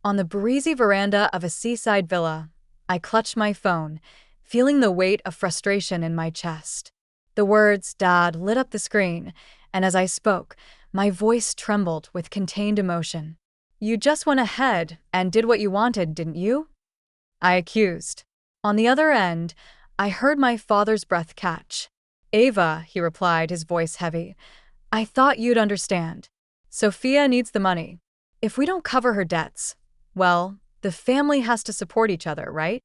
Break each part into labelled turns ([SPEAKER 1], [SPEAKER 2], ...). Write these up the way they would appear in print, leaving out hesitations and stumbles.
[SPEAKER 1] On the breezy veranda of a seaside villa, I clutched my phone, feeling the weight of frustration in my chest. The words, "Dad," lit up the screen, and as I spoke, my voice trembled with contained emotion. "You just went ahead and did what you wanted, didn't you?" I accused. On the other end, I heard my father's breath catch. "Ava," he replied, his voice heavy, "I thought you'd understand. Sophia needs the money. If we don't cover her debts, well, the family has to support each other, right?"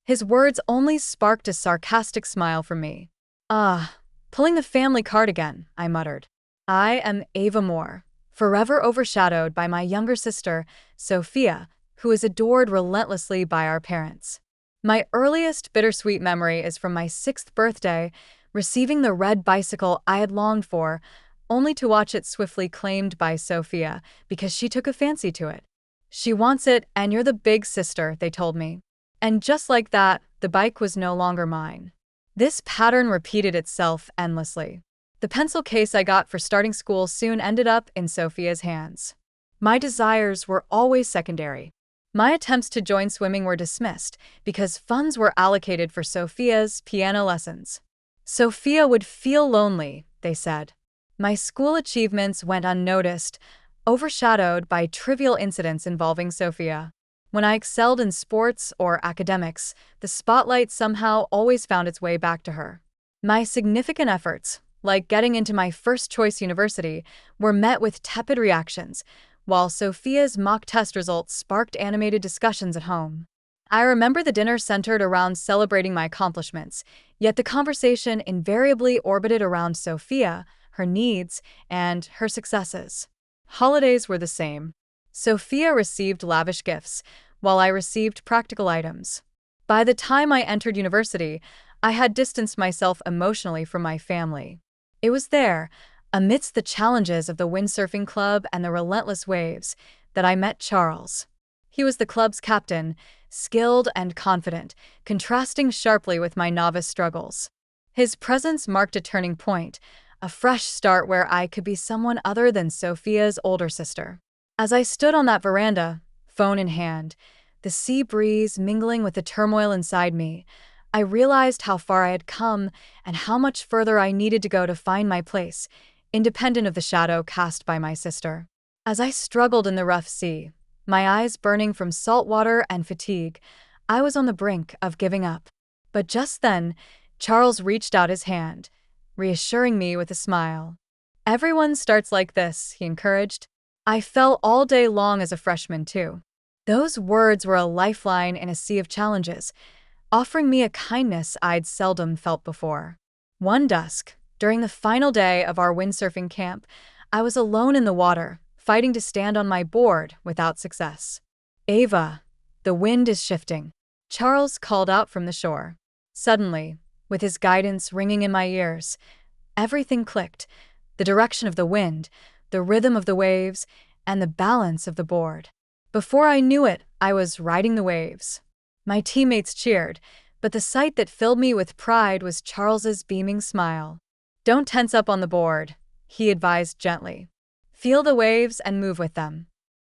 [SPEAKER 1] His words only sparked a sarcastic smile from me. "Ah, pulling the family card again," I muttered. I am Ava Moore, forever overshadowed by my younger sister, Sophia, who is adored relentlessly by our parents. My earliest bittersweet memory is from my 6th birthday, receiving the red bicycle I had longed for, only to watch it swiftly claimed by Sophia because she took a fancy to it. "She wants it, and you're the big sister," they told me. And just like that, the bike was no longer mine. This pattern repeated itself endlessly. The pencil case I got for starting school soon ended up in Sophia's hands. My desires were always secondary. My attempts to join swimming were dismissed because funds were allocated for Sophia's piano lessons. Sophia would feel lonely, they said. My school achievements went unnoticed, overshadowed by trivial incidents involving Sophia. When I excelled in sports or academics, the spotlight somehow always found its way back to her. My significant efforts, like getting into my first-choice university, were met with tepid reactions, while Sophia's mock test results sparked animated discussions at home. I remember the dinner centered around celebrating my accomplishments, yet the conversation invariably orbited around Sophia, her needs, and her successes. Holidays were the same. Sophia received lavish gifts, while I received practical items. By the time I entered university, I had distanced myself emotionally from my family. It was there, amidst the challenges of the windsurfing club and the relentless waves, that I met Charles. He was the club's captain, skilled and confident, contrasting sharply with my novice struggles. His presence marked a turning point, a fresh start where I could be someone other than Sophia's older sister. As I stood on that veranda, phone in hand, the sea breeze mingling with the turmoil inside me, I realized how far I had come and how much further I needed to go to find my place, independent of the shadow cast by my sister. As I struggled in the rough sea, my eyes burning from salt water and fatigue, I was on the brink of giving up. But just then, Charles reached out his hand, reassuring me with a smile. "Everyone starts like this," he encouraged. I fell all day long as a freshman, too. Those words were a lifeline in a sea of challenges, offering me a kindness I'd seldom felt before. One dusk, during the final day of our windsurfing camp, I was alone in the water, fighting to stand on my board without success. "Ava, the wind is shifting," Charles called out from the shore. Suddenly, with his guidance ringing in my ears, everything clicked: the direction of the wind, the rhythm of the waves, and the balance of the board. Before I knew it, I was riding the waves. My teammates cheered, but the sight that filled me with pride was Charles's beaming smile. "Don't tense up on the board," he advised gently. "Feel the waves and move with them."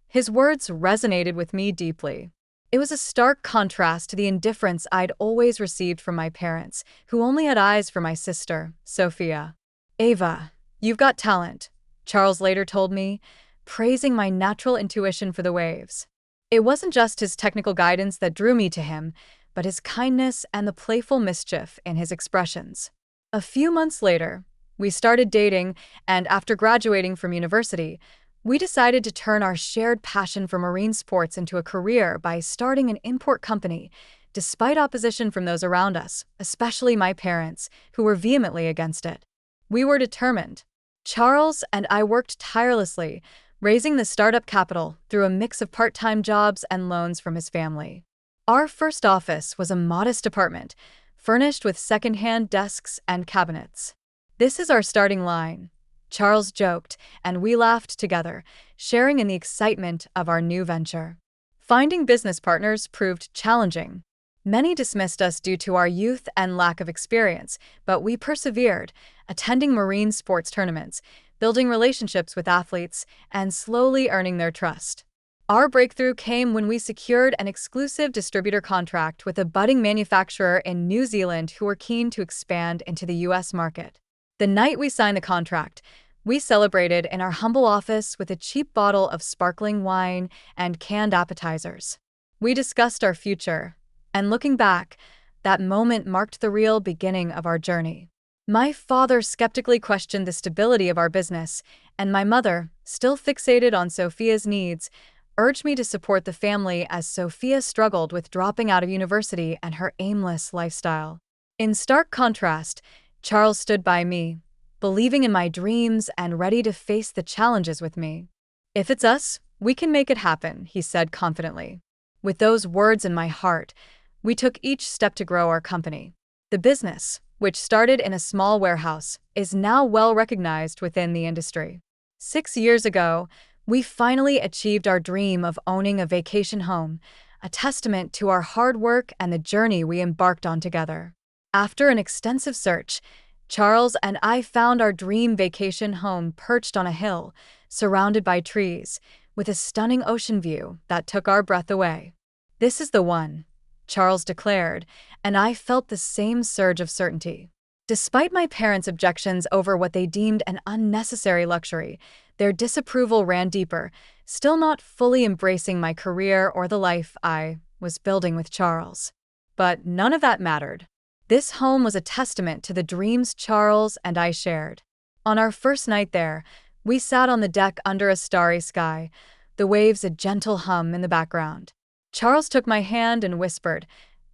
[SPEAKER 1] His words resonated with me deeply. It was a stark contrast to the indifference I'd always received from my parents, who only had eyes for my sister, Sophia. "Ava, you've got talent," Charles later told me, praising my natural intuition for the waves. It wasn't just his technical guidance that drew me to him, but his kindness and the playful mischief in his expressions. A few months later, we started dating, and after graduating from university, we decided to turn our shared passion for marine sports into a career by starting an import company, despite opposition from those around us, especially my parents, who were vehemently against it. We were determined. Charles and I worked tirelessly, raising the startup capital through a mix of part-time jobs and loans from his family. Our first office was a modest apartment, furnished with second-hand desks and cabinets. "This is our starting line," Charles joked, and we laughed together, sharing in the excitement of our new venture. Finding business partners proved challenging. Many dismissed us due to our youth and lack of experience, but we persevered, attending marine sports tournaments, building relationships with athletes, and slowly earning their trust. Our breakthrough came when we secured an exclusive distributor contract with a budding manufacturer in New Zealand who were keen to expand into the US market. The night we signed the contract, we celebrated in our humble office with a cheap bottle of sparkling wine and canned appetizers. We discussed our future, and looking back, that moment marked the real beginning of our journey. My father skeptically questioned the stability of our business, and my mother, still fixated on Sophia's needs, urged me to support the family as Sophia struggled with dropping out of university and her aimless lifestyle. In stark contrast, Charles stood by me, believing in my dreams and ready to face the challenges with me. "If it's us, we can make it happen," he said confidently. With those words in my heart, we took each step to grow our company. The business, which started in a small warehouse, is now well recognized within the industry. 6 years ago, we finally achieved our dream of owning a vacation home, a testament to our hard work and the journey we embarked on together. After an extensive search, Charles and I found our dream vacation home perched on a hill, surrounded by trees, with a stunning ocean view that took our breath away. "This is the one," Charles declared, and I felt the same surge of certainty. Despite my parents' objections over what they deemed an unnecessary luxury, their disapproval ran deeper, still not fully embracing my career or the life I was building with Charles. But none of that mattered. This home was a testament to the dreams Charles and I shared. On our first night there, we sat on the deck under a starry sky, the waves a gentle hum in the background. Charles took my hand and whispered,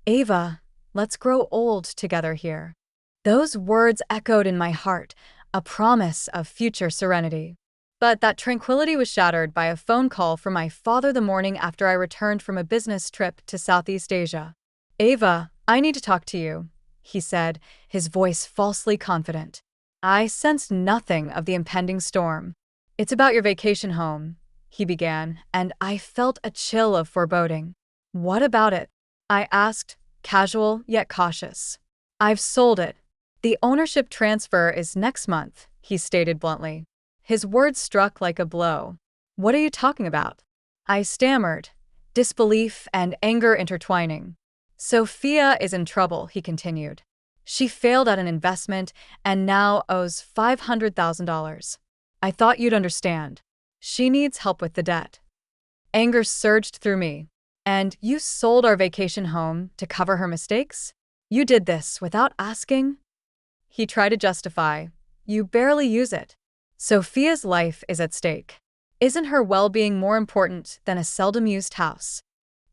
[SPEAKER 1] "Ava, let's grow old together here." Those words echoed in my heart, a promise of future serenity. But that tranquility was shattered by a phone call from my father the morning after I returned from a business trip to Southeast Asia. "Ava, I need to talk to you," he said, his voice falsely confident. I sensed nothing of the impending storm. "It's about your vacation home," he began, and I felt a chill of foreboding. "What about it?" I asked, casual yet cautious. "I've sold it. The ownership transfer is next month," he stated bluntly. His words struck like a blow. "What are you talking about?" I stammered, disbelief and anger intertwining. "Sophia is in trouble," he continued. "She failed at an investment and now owes $500,000. I thought you'd understand. She needs help with the debt." Anger surged through me. "And you sold our vacation home to cover her mistakes? You did this without asking?" He tried to justify. "You barely use it. Sophia's life is at stake. Isn't her well-being more important than a seldom-used house?"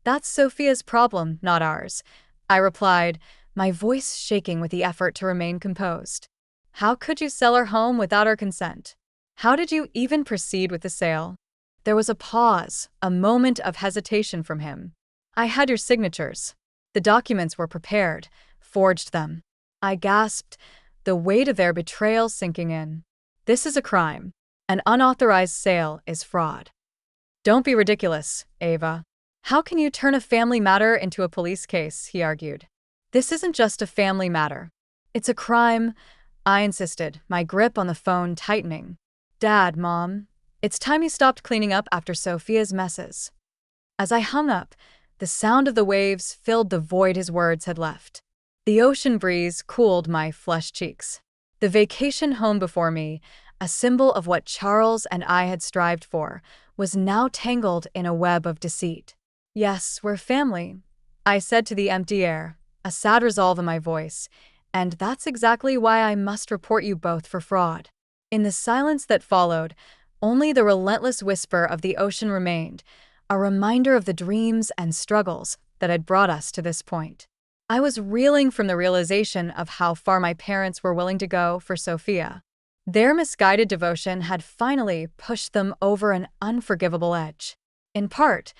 [SPEAKER 1] "That's Sophia's problem, not ours," I replied, my voice shaking with the effort to remain composed. "How could you sell her home without our consent? How did you even proceed with the sale?" There was a pause, a moment of hesitation from him. "I had your signatures. The documents were prepared, forged them." I gasped, the weight of their betrayal sinking in. "This is a crime. An unauthorized sale is fraud." "Don't be ridiculous, Ava. How can you turn a family matter into a police case?" he argued. "This isn't just a family matter. It's a crime," I insisted, my grip on the phone tightening. "Dad, Mom, it's time you stopped cleaning up after Sophia's messes." As I hung up, the sound of the waves filled the void his words had left. The ocean breeze cooled my flushed cheeks. The vacation home before me, a symbol of what Charles and I had strived for, was now tangled in a web of deceit. "Yes, we're family," I said to the empty air, a sad resolve in my voice, "and that's exactly why I must report you both for fraud." In the silence that followed, only the relentless whisper of the ocean remained, a reminder of the dreams and struggles that had brought us to this point. I was reeling from the realization of how far my parents were willing to go for Sophia. Their misguided devotion had finally pushed them over an unforgivable edge. In part,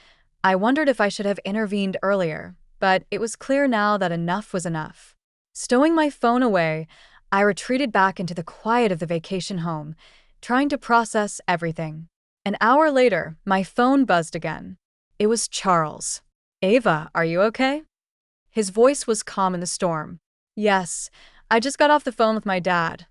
[SPEAKER 1] I wondered if I should have intervened earlier, but it was clear now that enough was enough. Stowing my phone away, I retreated back into the quiet of the vacation home, trying to process everything. An hour later, my phone buzzed again. It was Charles. "Ava, are you okay?" His voice was calm in the storm. "Yes, I just got off the phone with my dad,"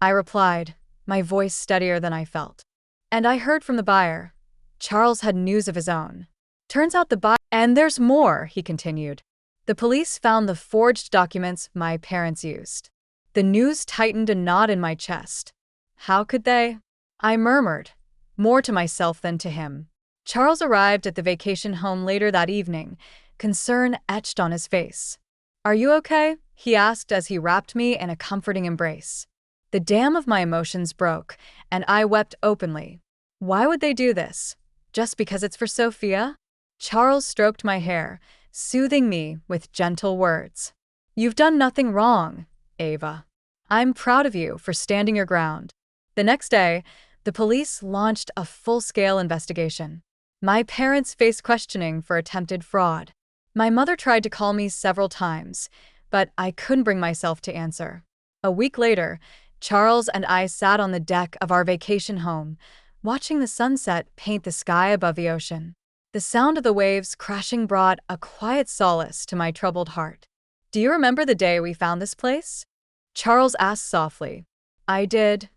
[SPEAKER 1] I replied, my voice steadier than I felt. "And I heard from the buyer. Charles had news of his own. Turns out the buyer— And there's more, he continued. The police found the forged documents my parents used. The news tightened a knot in my chest. How could they? I murmured, more to myself than to him. Charles arrived at the vacation home later that evening, concern etched on his face. Are you okay? He asked as he wrapped me in a comforting embrace. The dam of my emotions broke, and I wept openly. Why would they do this? Just because it's for Sophia? Charles stroked my hair, soothing me with gentle words. You've done nothing wrong, Ava. I'm proud of you for standing your ground. The next day, the police launched a full-scale investigation. My parents faced questioning for attempted fraud. My mother tried to call me several times, but I couldn't bring myself to answer. A week later, Charles and I sat on the deck of our vacation home, watching the sunset paint the sky above the ocean. The sound of the waves crashing brought a quiet solace to my troubled heart. Do you remember the day we found this place? Charles asked softly. I did.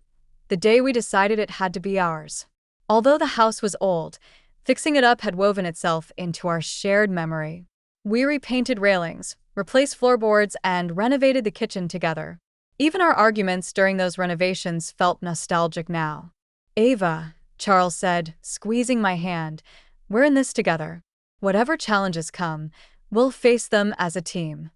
[SPEAKER 1] The day we decided it had to be ours. Although the house was old, fixing it up had woven itself into our shared memory. We repainted railings, replaced floorboards, and renovated the kitchen together. Even our arguments during those renovations felt nostalgic now. Ava, Charles said, squeezing my hand, we're in this together. Whatever challenges come, we'll face them as a team.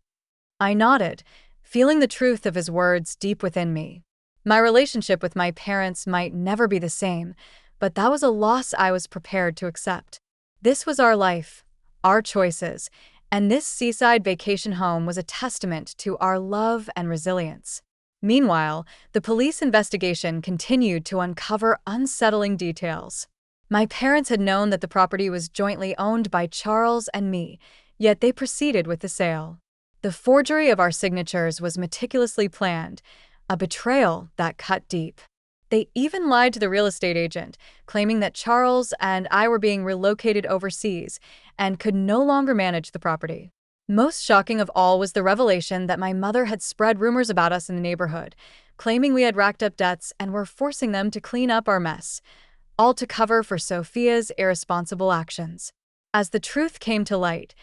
[SPEAKER 1] I nodded, feeling the truth of his words deep within me. My relationship with my parents might never be the same, but that was a loss I was prepared to accept. This was our life, our choices, and this seaside vacation home was a testament to our love and resilience. Meanwhile, the police investigation continued to uncover unsettling details. My parents had known that the property was jointly owned by Charles and me, yet they proceeded with the sale. The forgery of our signatures was meticulously planned, a betrayal that cut deep. They even lied to the real estate agent, claiming that Charles and I were being relocated overseas and could no longer manage the property. Most shocking of all was the revelation that my mother had spread rumors about us in the neighborhood, claiming we had racked up debts and were forcing them to clean up our mess, all to cover for Sophia's irresponsible actions. As the truth came to light,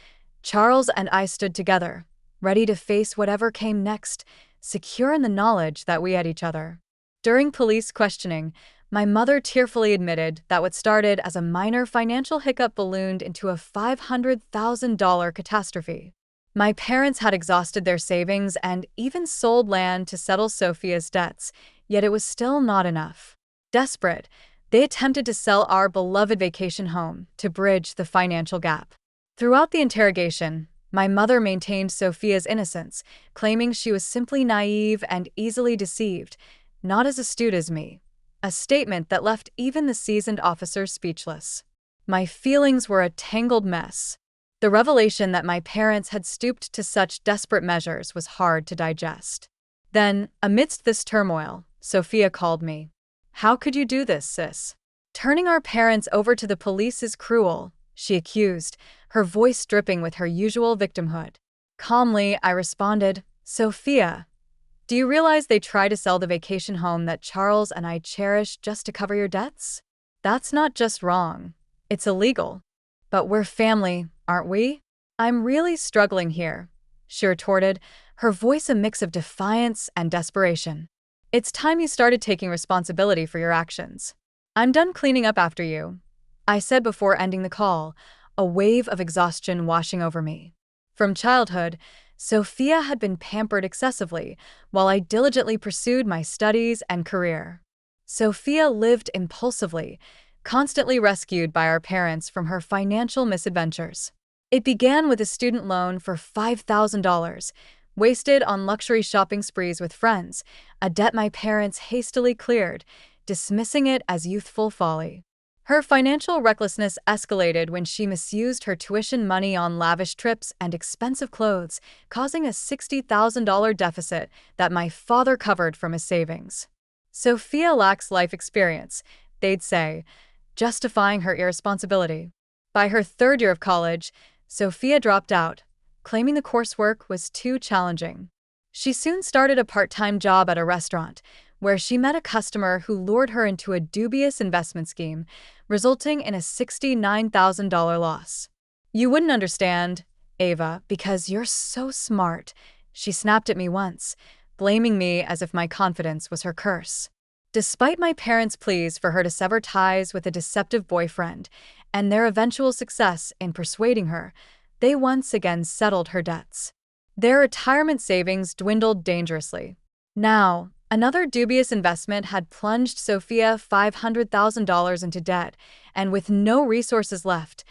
[SPEAKER 1] Charles and I stood together, ready to face whatever came next, secure in the knowledge that we had each other. During police questioning, my mother tearfully admitted that what started as a minor financial hiccup ballooned into a $500,000 catastrophe. My parents had exhausted their savings and even sold land to settle Sophia's debts, yet it was still not enough. Desperate, they attempted to sell our beloved vacation home to bridge the financial gap. Throughout the interrogation, my mother maintained Sophia's innocence, claiming she was simply naive and easily deceived, not as astute as me, a statement that left even the seasoned officers speechless. My feelings were a tangled mess. The revelation that my parents had stooped to such desperate measures was hard to digest. Then, amidst this turmoil, Sophia called me. How could you do this, sis? Turning our parents over to the police is cruel, she accused, her voice dripping with her usual victimhood. Calmly, I responded, Sophia, do you realize they try to sell the vacation home that Charles and I cherish just to cover your debts? That's not just wrong. It's illegal. But we're family, aren't we? I'm really struggling here, she retorted, her voice a mix of defiance and desperation. It's time you started taking responsibility for your actions. I'm done cleaning up after you, I said before ending the call, a wave of exhaustion washing over me. From childhood, Sophia had been pampered excessively, while I diligently pursued my studies and career. Sophia lived impulsively, constantly rescued by our parents from her financial misadventures. It began with a student loan for $5,000, wasted on luxury shopping sprees with friends, a debt my parents hastily cleared, dismissing it as youthful folly. Her financial recklessness escalated when she misused her tuition money on lavish trips and expensive clothes, causing a $60,000 deficit that my father covered from his savings. Sophia lacks life experience, they'd say, justifying her irresponsibility. By her third year of college, Sophia dropped out, claiming the coursework was too challenging. She soon started a part-time job at a restaurant, where she met a customer who lured her into a dubious investment scheme, resulting in a $69,000 loss. "You wouldn't understand, Ava, because you're so smart," she snapped at me once, blaming me as if my confidence was her curse. Despite my parents' pleas for her to sever ties with a deceptive boyfriend and their eventual success in persuading her, they once again settled her debts. Their retirement savings dwindled dangerously. Now, another dubious investment had plunged Sophia $500,000 into debt, and with no resources left,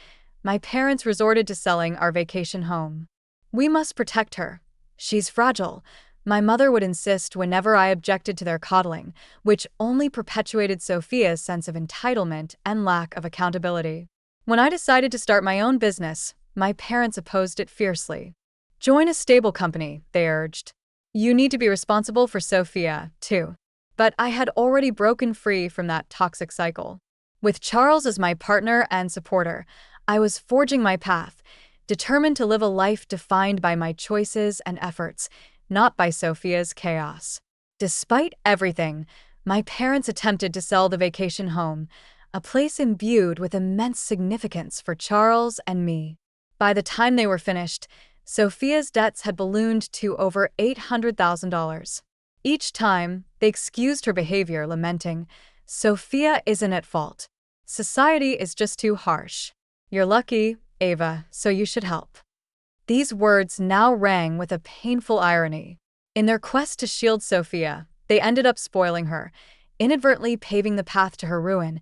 [SPEAKER 1] my parents resorted to selling our vacation home. "We must protect her. She's fragile," my mother would insist whenever I objected to their coddling, which only perpetuated Sophia's sense of entitlement and lack of accountability. When I decided to start my own business, my parents opposed it fiercely. "Join a stable company," they urged. "You need to be responsible for Sophia, too." But I had already broken free from that toxic cycle. With Charles as my partner and supporter, I was forging my path, determined to live a life defined by my choices and efforts, not by Sophia's chaos. Despite everything, my parents attempted to sell the vacation home, a place imbued with immense significance for Charles and me. By the time they were finished, Sophia's debts had ballooned to over $800,000. Each time, they excused her behavior, lamenting, "Sophia isn't at fault. Society is just too harsh. You're lucky, Ava, so you should help." These words now rang with a painful irony. In their quest to shield Sophia, they ended up spoiling her, inadvertently paving the path to her ruin,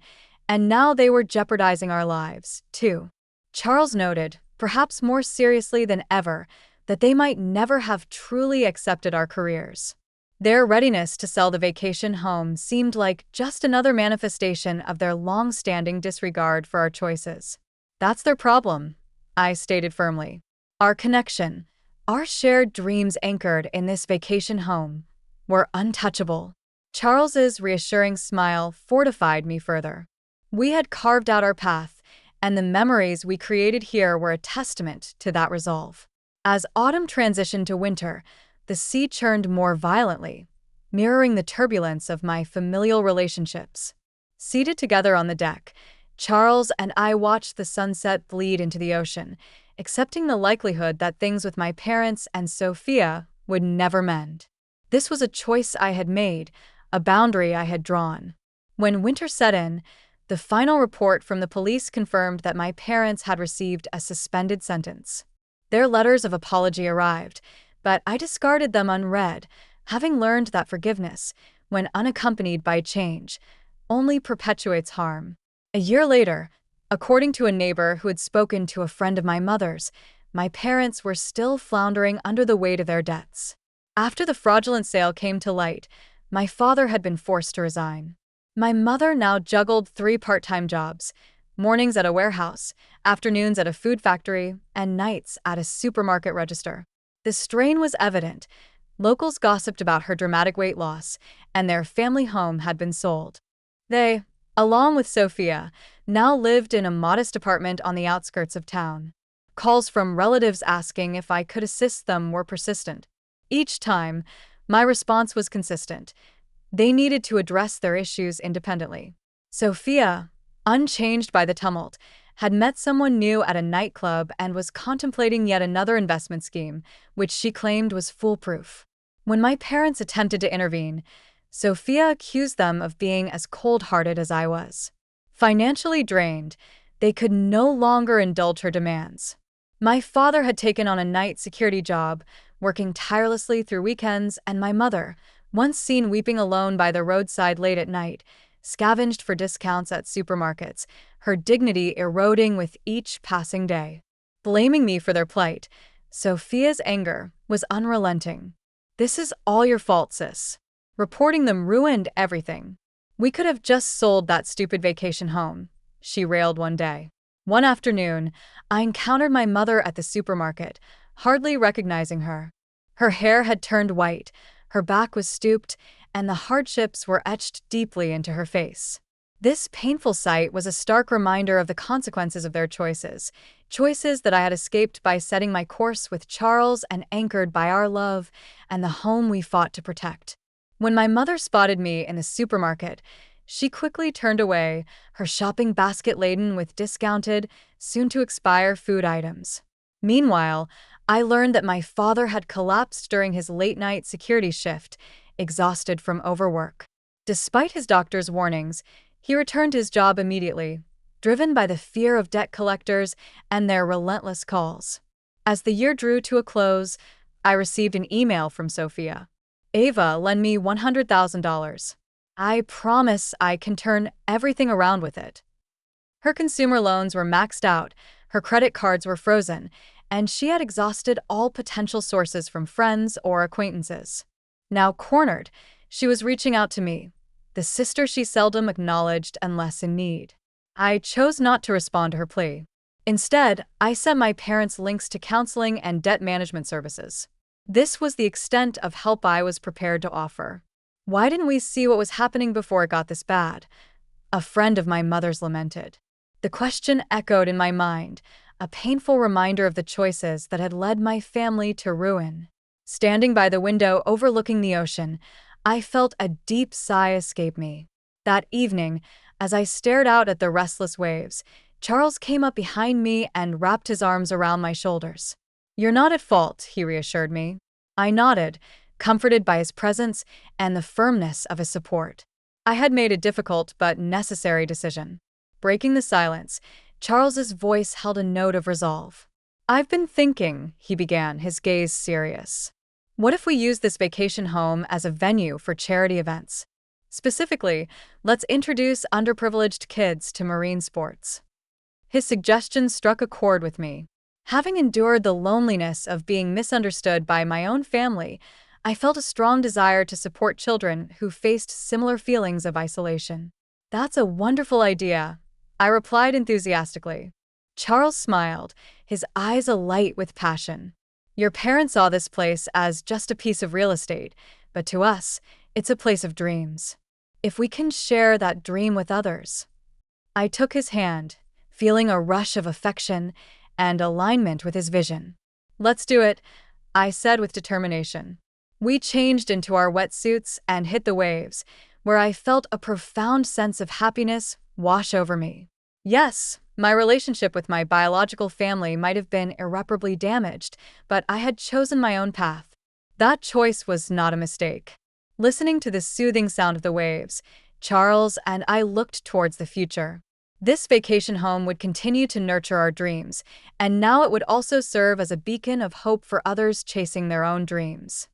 [SPEAKER 1] and now they were jeopardizing our lives, too. Charles noted, perhaps more seriously than ever, that they might never have truly accepted our careers. Their readiness to sell the vacation home seemed like just another manifestation of their long-standing disregard for our choices. "That's their problem," I stated firmly. "Our connection, our shared dreams anchored in this vacation home, were untouchable." Charles's reassuring smile fortified me further. We had carved out our path, and the memories we created here were a testament to that resolve. As autumn transitioned to winter, the sea churned more violently, mirroring the turbulence of my familial relationships. Seated together on the deck, Charles and I watched the sunset bleed into the ocean, accepting the likelihood that things with my parents and Sophia would never mend. This was a choice I had made, a boundary I had drawn. When winter set in, the final report from the police confirmed that my parents had received a suspended sentence. Their letters of apology arrived, but I discarded them unread, having learned that forgiveness, when unaccompanied by change, only perpetuates harm. A year later, according to a neighbor who had spoken to a friend of my mother's, my parents were still floundering under the weight of their debts. After the fraudulent sale came to light, my father had been forced to resign. My mother now juggled 3 part-time jobs: mornings at a warehouse, afternoons at a food factory, and nights at a supermarket register. The strain was evident. Locals gossiped about her dramatic weight loss, and their family home had been sold. They, along with Sophia, now lived in a modest apartment on the outskirts of town. Calls from relatives asking if I could assist them were persistent. Each time, my response was consistent. They needed to address their issues independently. Sophia, unchanged by the tumult, had met someone new at a nightclub and was contemplating yet another investment scheme, which she claimed was foolproof. When my parents attempted to intervene, Sophia accused them of being as cold-hearted as I was. Financially drained, they could no longer indulge her demands. My father had taken on a night security job, working tirelessly through weekends, and my mother, once seen weeping alone by the roadside late at night, scavenged for discounts at supermarkets, her dignity eroding with each passing day. Blaming me for their plight, Sophia's anger was unrelenting. "This is all your fault, sis. Reporting them ruined everything. We could have just sold that stupid vacation home," she railed one day. One afternoon, I encountered my mother at the supermarket, hardly recognizing her. Her hair had turned white, her back was stooped, and the hardships were etched deeply into her face. This painful sight was a stark reminder of the consequences of their choices that I had escaped by setting my course with Charles and anchored by our love and the home we fought to protect. When my mother spotted me in the supermarket, She quickly turned away, her shopping basket laden with discounted, soon-to-expire food items. Meanwhile, I learned that my father had collapsed during his late-night security shift, exhausted from overwork. Despite his doctor's warnings, he returned to his job immediately, driven by the fear of debt collectors and their relentless calls. As the year drew to a close, I received an email from Sophia. "Ava, lend me $100,000. I promise I can turn everything around with it." Her consumer loans were maxed out, her credit cards were frozen, and she had exhausted all potential sources from friends or acquaintances. Now cornered, she was reaching out to me, the sister she seldom acknowledged unless in need. I chose not to respond to her plea. Instead, I sent my parents links to counseling and debt management services. This was the extent of help I was prepared to offer. "Why didn't we see what was happening before it got this bad?" a friend of my mother's lamented. The question echoed in my mind, a painful reminder of the choices that had led my family to ruin. Standing by the window overlooking the ocean, I felt a deep sigh escape me. That evening, as I stared out at the restless waves, Charles came up behind me and wrapped his arms around my shoulders. "You're not at fault," he reassured me. I nodded, comforted by his presence and the firmness of his support. I had made a difficult but necessary decision. Breaking the silence, Charles's voice held a note of resolve. "I've been thinking," he began, his gaze serious. "What if we use this vacation home as a venue for charity events? Specifically, let's introduce underprivileged kids to marine sports." His suggestion struck a chord with me. Having endured the loneliness of being misunderstood by my own family, I felt a strong desire to support children who faced similar feelings of isolation. "That's a wonderful idea," I replied enthusiastically. Charles smiled, his eyes alight with passion. "Your parents saw this place as just a piece of real estate, but to us, it's a place of dreams. If we can share that dream with others." I took his hand, feeling a rush of affection and alignment with his vision. "Let's do it," I said with determination. We changed into our wetsuits and hit the waves, where I felt a profound sense of happiness wash over me. Yes, my relationship with my biological family might have been irreparably damaged, but I had chosen my own path. That choice was not a mistake. Listening to the soothing sound of the waves, Charles and I looked towards the future. This vacation home would continue to nurture our dreams, and now it would also serve as a beacon of hope for others chasing their own dreams.